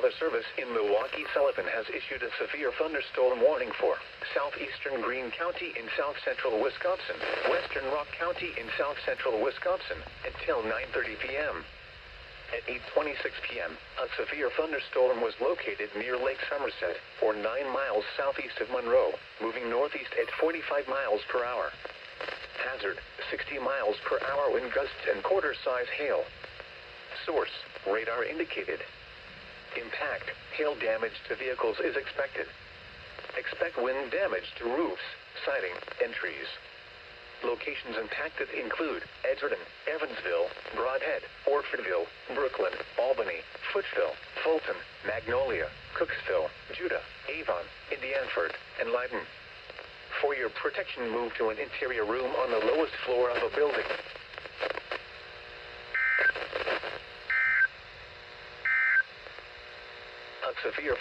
Weather Service in Milwaukee-Sullivan has issued a severe thunderstorm warning for southeastern Greene County in south-central Wisconsin, western Rock County in south-central Wisconsin, until 9:30 p.m. At 8:26 p.m., a severe thunderstorm was located near Lake Somerset, or 9 miles southeast of Monroe, moving northeast at 45 miles per hour. Hazard, 60 miles per hour wind gusts and quarter-size hail. Source, radar indicated. Impact, hail damage to vehicles is expected. Expect wind damage to roofs, siding, and trees. Locations impacted include Edgerton, Evansville, Brodhead, Orfordville, Brooklyn, Albany, Footville, Fulton, Magnolia, Cooksville, Judah, Avon, Indianford, and Leiden. For your protection, move to an interior room on the lowest floor of a building. A severe